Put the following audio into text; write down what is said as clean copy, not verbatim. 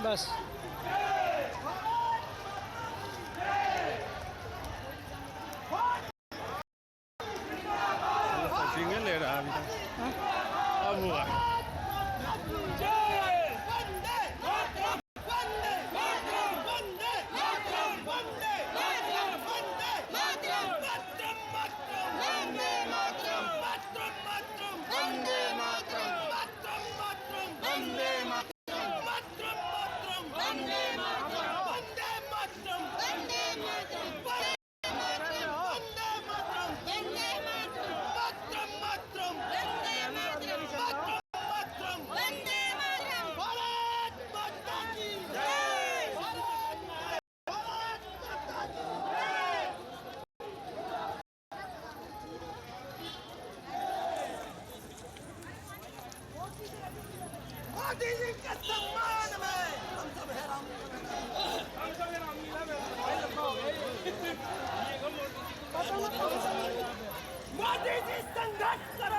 बस सिंगल ले रहा है अभी तक। अब हुआ मोदी जी के सम्मान में हम सब हैरान। मोदी जी संघर्ष करो।